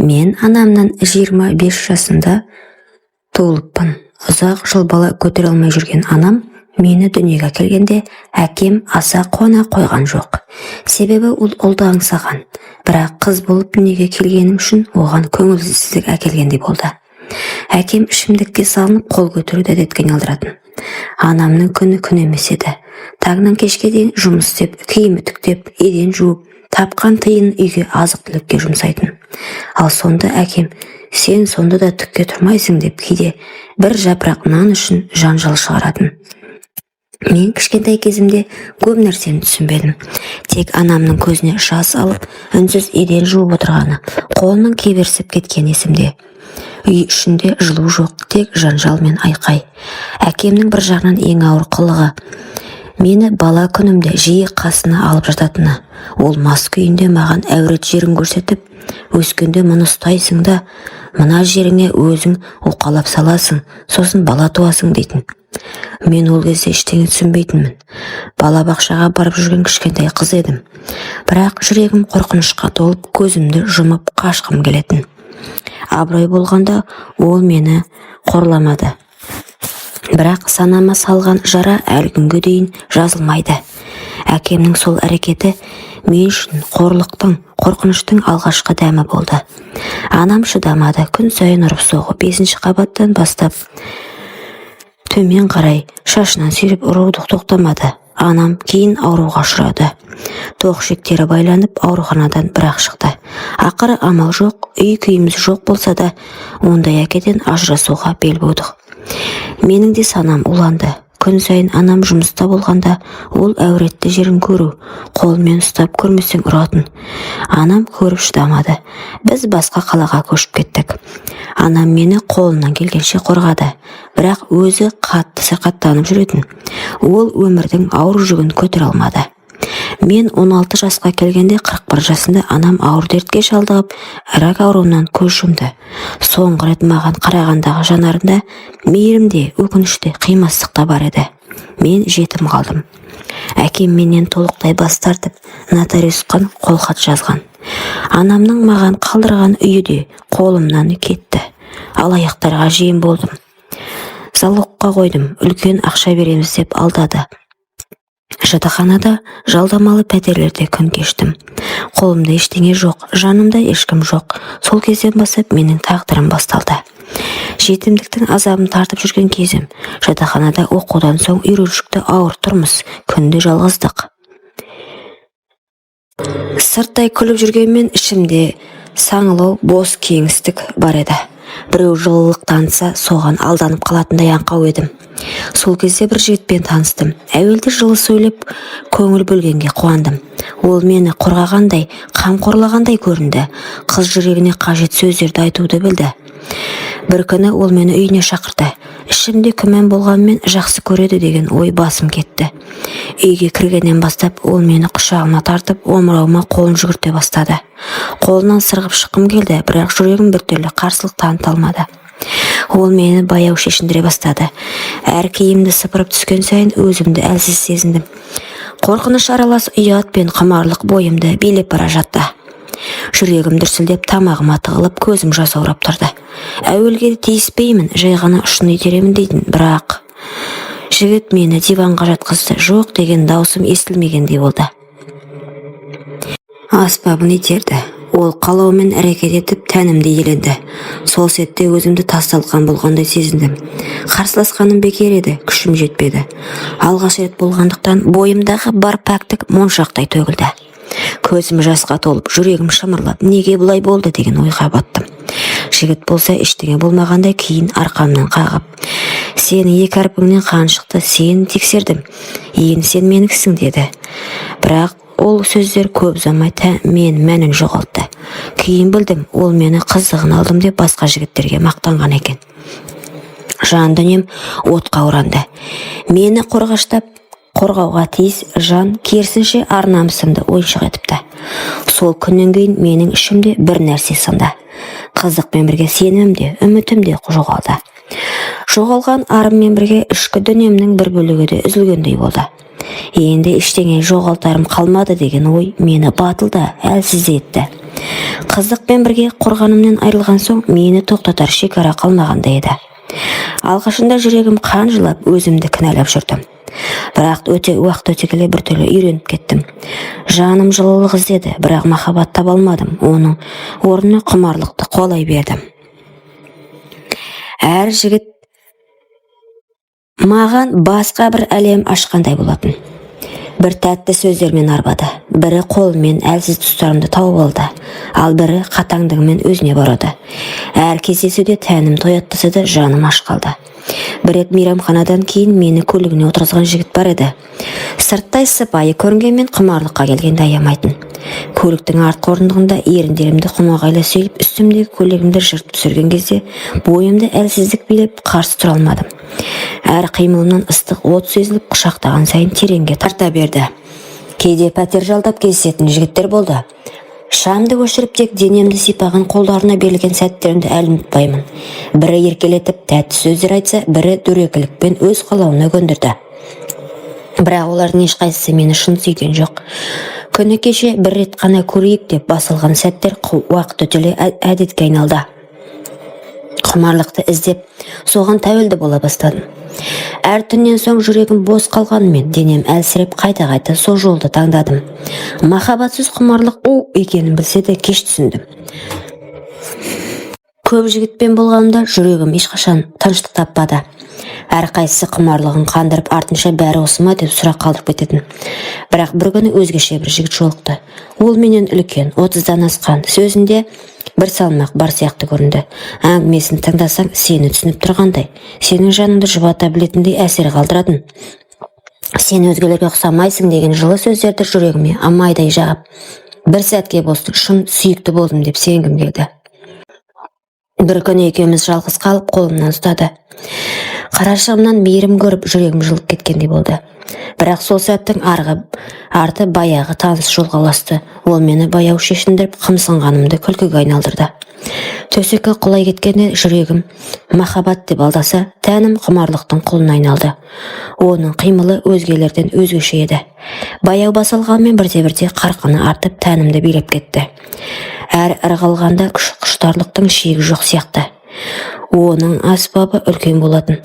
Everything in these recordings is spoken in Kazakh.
Мен анамнан 25 жасында туылыппын. Ұзақ жыл бала көтере алмай жүрген анам мені дүниеге келгенде әкем аса қуана қойған жоқ. Себебі ол ұлды аңсаған, бірақ қыз болып дүниеге келгенім үшін оған көңілсіздік әкелгендей болды. Әкем ішімдікке салынып қол көтеруді әдетке айналдыратын. Анамның күні күн емес еді. Таңнан кешке дейін жұмыс істеп, киім үтіктеп, еден жуып, тапқан тиын үйге азық-түлікке жұмсайтын. Ал сонда әкем, сен сонда да түкке тұрмайсың деп кейде бір жапырақ нан үшін жанжал шығаратын. Мен кішкентай кезімде көп нәрсені түсінбедім. Тек анамның көзіне жас алып, үнсіз еден жуып отырғаны, қолының кеберсіп кеткен есімде. Үй ішінде жылу жоқ, тек жанжал мен айқай. Әкемнің бір жағынан ең ауыр қылығы, мені бала күнімде жиі қасына алып жататыны. Ол мас күйінде маған әурет жерін көрсетіп, өскенде мұны ұстайсың да, мына жеріңе өзің уқалап саласың, сосын бала туасың дейтін. Мен ол кезде ештеңе түсінбейтінмін. Балабақшаға барып жүрген кішкентай қыз едім. Бірақ жүрегім қорқынышқа толып, көзімді жұмып қашқым келетін. Абырой болғанда ол мені қорламады. Бірақ санама салған жара әлі күнге дейін жазылмайды. Әкемнің сол әрекеті мен үшін қорлықтың, қорқыныштың алғашқы дәмі болды. Анам шыдамады, күн сайын ұрып соғып, 5-ші қабаттан бастап төмен қарай шашынан сүйреп ұруды тоқтамады. Анам кейін ауруға ұшырады. Тоқ ішектері байланып ауруханадан бір-ақ шықты. Ақыры амал жоқ, үй күйіміз жоқ болса да, ондай әкеден ажырасуға бел будық. Менің де санам уланды. Күн сайын анам жұмыста болғанда, ол әуретті жерін көру, қолмен ұстап көрмесең ұратын. Анам көріп шыдамады. Біз басқа қалаға көшіп кеттік. Анам мені қолынан келгенше қорғады, бірақ өзі қатты сырқаттанып жүретін. Ол өмірдің ауыр жүгін көтере алмады. Мен 16 жасқа келгенде 41 жасында анам ауыр дертке шалдығып, рак ауруынан көз жұмды. Соңғы рет маған қарағандағы жанарында мейірімде, өкініште, қимастық та бар еді. Мен жетім қалдым. Әкем менен толықтай бас тартып, нотариусқа қолхат жазған. Анамның маған қалдырған үйі де қолымнан кетті. Алаяқтарға жем болдым. Залогқа қойдым, үлкен ақша береміз деп алдады. Жатақханада жалдамалы пәтерлерде күн кештім. Қолымда ештеңе жоқ, жанымда ешкім жоқ. Сол кезден бастап менің тағдырым басталды. Жетімдіктің азабын тартып жүрген кезім. Жатақханада оқудан соң үйреншікті ауыр тұрмыс, күнде жалғыздық. Сырттай күліп жүргенмен ішімде саңылау, бос кеңістік бар еді. Біреу жылылық танытса, соған алданып қалатындай аңқау едім. Сол кезде бір жігітпен таныстым. Әуелде жылы сөйлеп, көңіл бөлгенге қуандым. Ол мені қорғағандай, қамқорлағандай көрінді. Қыз жүрегіне қажет сөздерді айтуды білді. Бір күні ол мені үйіне шақырды. Ішімде күмән болғанмен жақсы көреді деген ой басым кетті. Үйге кіргеннен бастап ол мені құшағына тартып, омырауыма қолын жүгірте бастады. Қолынан сырғып шыққым келді, бірақ жүрегім біртүрлі қарсылық таныта алмады. Ол мені баяу шешіндіре бастады. Әр киімді сыпырып түскен сайын өзімді әлсіз сезіндім. Қорқыныш аралас ұят пен құмарлық бойымды билеп бара жатты. Жүрегім дүрсілдеп, тамағыма тығылып, көзім жасаурап тұрды. Әуелге тиіспеймін, жай ғана ұшын итеремін дейтін, бірақ жігіт мені диванға жатқызды. Жоқ деген даусым естілмегендей болды. Аспабын итерді. Ол қалаумен әрекет етіп, тәнімді иеленді. Сол сәтте өзімді тасталған болғандай сезіндім. Қарсыласқаным бекер еді, күшім жетпеді. Алғаш рет болғандықтан бойымдағы бар пәктік моншақтай төгілді. Көзім жасқа толып, жүрегім шымырлап, неге бұлай болды деген ойға баттым. Жігіт болса ештеңе болмағандай кейін арқамнан қағып, сені екі әрпіңнен қан шықты, сені тексердім, енді сен меніксің деді. Бірақ ол сөздер көп ұзамай мен мәнін жоғалтты. Кейін білдім, ол мені қызығын алдым деп басқа жігіттерге мақтанған екен. Жан дүнием отқа оранды. Мені қорғауға тиіс жан керісінше ар-намысымды ойыншық етіпті. Сол күннен кейін менің ішімде бір нәрсе сынды. Қызықпен бірге сенімім де, үмітім де жоғалды. Жоғалған арыммен бірге ішкі дүниемнің бір бөлігі де үзілгендей болды. Енді ештеңе жоғалтарым қалмады деген ой мені батылда әлсіз етті. Қызықпен бірге қорғанымнан айырылған соң мені тоқтатар шекара қалмағандай еді. Алғашында жүрегім қан жылап, өзімді кінәлап жүрдім. Бірақ уақыт өте келе біртүрлі үйреніп кеттім. Жаным жылылық іздеді, бірақ махаббат таба алмадым. Оның орнына құмарлықты қолай бердім. Әр жігіт маған басқа бір әлем ашқандай болатын. Бір тәтті сөздермен арбады, бірі қолымен әлсіз тұстарымды тауып алды, ал бірі қатаңдығымен өзіне барады. Әр кездесуде тәнім тояттаса да жаным аш қалды. Бір рет мейрамханадан кейін мені көлігіне отырғызған жігіт бар еді. Сырттай сыпайы көрінгенмен құмарлыққа келгенде аямайтын. Көліктің артқы орындығында еріндерімді құмағайлы сөйлеп, үстімдегі көйлегімді жыртып түсірген кезде бойымды әлсіздік билеп қарсы тұра алмадым. Әр қимылымнан ыстық от сезіліп, құшақтаған сайын тереңге тарта берді. Кейде пәтер жалдап кездесетін жігіттер болды. Шамды өшіріп тек денемді сипаған қолдарына берілген сәттерімді әлі ұмытпаймын. Бірі еркелетіп тәтті сөздер айтса, бірі дөрекілікпен өз қалауына көндірді. Бірақ олардың ешқайсысы мені шын сүйген жоқ. Күні кеше бір рет қана көрейік деп басылған сәттер уақыт өте әдетке айналды. Құмарлықты іздеп, соған тәуелді бола бастадым. Әр түннен соң жүрегім бос қалғанымен, денем әлсіреп қайта-қайта сол жолды таңдадым. Махаббатсыз құмарлық екенін білсе де кеш түсіндім. Көп жігітпен болғанымда жүрегім ешқашан тыныштық таппады. Әрқайсысы құмарлығын қандырып, артынша бәрі осы ма деп сұрақ қалдырып кететін. Бірақ бір күні өзгеше бір жігіт жолықты. Ол менен үлкен, 30-дан асқан, сөзінде бір салмақ бар сияқты көрінді. Әңгімесін тыңдасаң, сені түсініп тұрғандай, сенің жаныңды жұбата білетіндей әсер қалдыратын. Сен өзгелерге ұқсамайсың деген жылы сөздерді жүрегіме амайдай жағып, бір сәтке болсын шын сүйікті болдым деп сенгім келді. Бір күні екеуміз жалғыз қалып қолымнан ұстады. Қарашығымнан мейірім көріп жүрегім жылып кеткендей болды. Бірақ сол сәттің арты баяғы таныс жолға ұласты. Ол мені баяу шешіндіріп, қымсынғанымды күлкіге айналдырды. Төсекке құлай кеткенде жүрегім махаббат деп алдаса, тәнім құмарлықтың құлына айналды. Оның қимылы өзгелерден өзгеше еді. Баяу басылғанмен бірте-бірте қарқыны артып, тәнімді билеп кетті. Әр ырғалғанда құштарлықтың шегі жоқ сияқты. Оның аспабы үлкен болатын.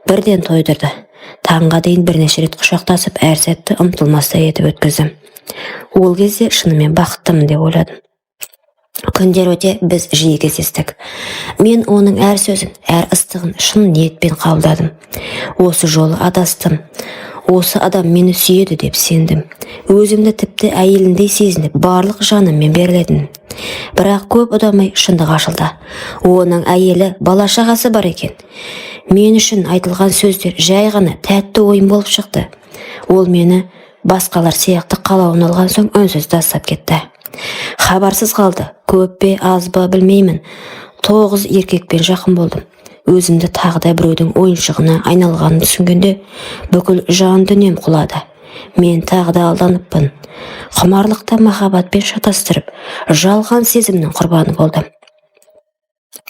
Бірден тойдырды. Таңға дейін бірнеше рет құшақтасып, әр сәтті ұмтылмастай етіп өткіздім. Ол кезде шынымен бақыттымын деп ойладым. Күндер өте біз жиі кездестік. Мен оның әр сөзін, әр ыстығын шын ниетпен қабылдадым. Осы жолы адастым. Осы адам мені сүйеді деп сендім. Өзімді тіпті әйеліндей сезініп, барлық жаныммен беріледім. Бірақ көп ұдамай шындық ашылды. Оның әйелі, бала-шағасы бар екен. Мен үшін айтылған сөздер жай ғана тәтті ойын болып шықты. Ол мені басқалар сияқты қалауын алған соң үнсіз тастап кетті. Хабарсыз қалды. Көп пе, аз ба білмеймін. 9 еркекпен жақын болдым. Өзімді тағы да біреудің ойыншығына айналғанын түсінгенде бүкіл жан дүнием құлады. Мен тағы да алданыппын. Құмарлықта махаббатпен шатастырып, жалған сезімнің құрбаны болдым.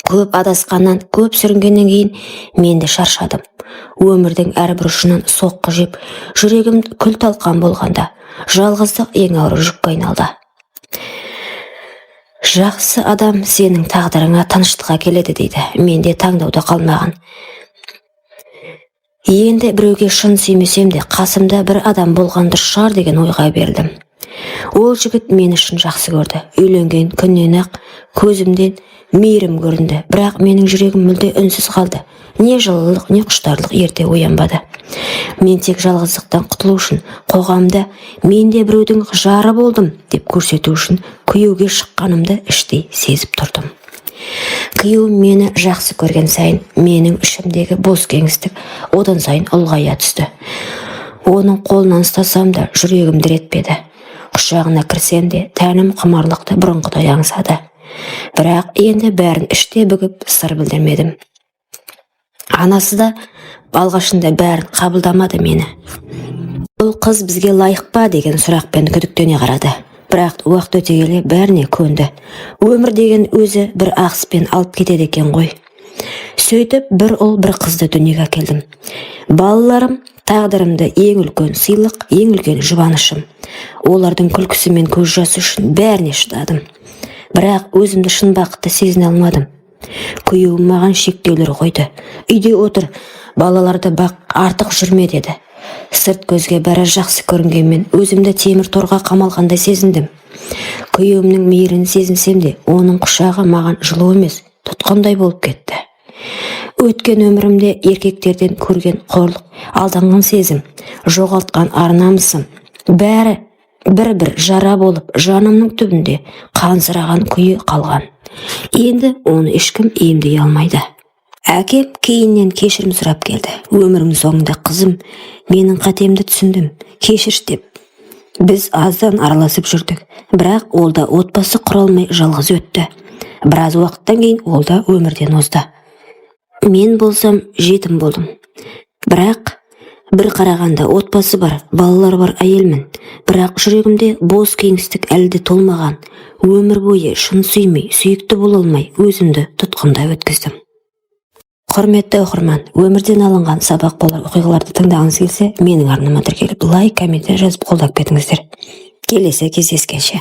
Көп адасқаннан, көп сүрінгеннен кейін мен де шаршадым. Өмірдің әрбір ұшынан соққы жеп, жүрегім күл талқан болғанда, жалғыздық ең ауыр жүкке айналды. Жақсы адам сенің тағдырыңа тыныштыққа келеді дейді. Менде таңдауда қалмаған. Енді біреуге шын сүймесем де қасымда бір адам болғанды шығар деген ойға бердім. Ол жігіт мені шын жақсы көрді. Үйленген күннен ақ көзімден мейірім көрінді. Бірақ менің жүрегім мүлде үнсіз қалды. Не жылылық, не құштарлық ерте оянбады. Мен тек жалғыздықтан құтылу үшін, қоғамда мен де біреудің жары болдым деп көрсету үшін күйеуге шыққанымды іштей сезіп тұрдым. Күйеу мені жақсы көрген сайын, менің ішімдегі бос кеңістік одан сайын ұлғая түсті. Оның қолынан ұстасам да жүрегім дір етпеді. Құшағына кірсем де тәнім құмарлықты бұрынғыдай аңсады. Бірақ енді бәрін іште бүгіп сыр білдірмедім. Анасы да алғашында бәрін қабылдамады мені. Бұл қыз бізге лайық па деген сұрақпен күдіктене қарады. Бірақ уақыт өте келе бәріне көнді. Өмір деген өзі бір ағыспен алып кетеді екен ғой. Сөйтіп бір ұл бір қызды дүниеге әкелдім. Балаларым тағдырымды ең үлкен сыйлық, ең үлкен жұбанышым. Олардың күлкісі мен көз жасы үшін бәріне шыдадым. Бірақ өзімді шын бақытты сезіне алмадым. Күйеуім маған шектеулер қойды. Үйде отыр, балаларды бақ, артық жүрме деді. Сырт көзге бәрі жақсы көрінгенмен өзімді темір торға қамалғандай сезіндім. Күйеуімнің мейірін сезінсем де, оның құшағы маған жылу емес, тұтқандай болып кетті. Өткен өмірімде еркектерден көрген қорлық, алданған сезім, жоғалтқан ар-намысым, бәрі бір-бір жара болып жанымның түбінде қансыраған күйі қалған. Енді оны ешкім емдей алмайды. Әкем кейіннен кешірім сұрап келді. Өмірім соңында қызым, менің қатемді түсіндім, кешірші деп. Біз аздан араласып жүрдік, бірақ ол да отбасы құралмай жалғыз өтті. Біраз уақыттан кейін ол да өмірден озды. Мен болсам жетім болдым. Бірақ бір қарағанда отбасы бар, балалар бар әйелмін. Бірақ жүрегімде бос кеңістік әлі де толмаған. Өмір бойы шын сүймей, сүйікті бола алмай, өзімді тұтқында өткіздім. Құрметті оқырман, өмірден алынған сабақ болар оқиғаларды тыңдағыңыз келсе, менің арнама тіркеліп, лайк, коммент жазып қолдап кетіңіздер. Келесі кездескенше.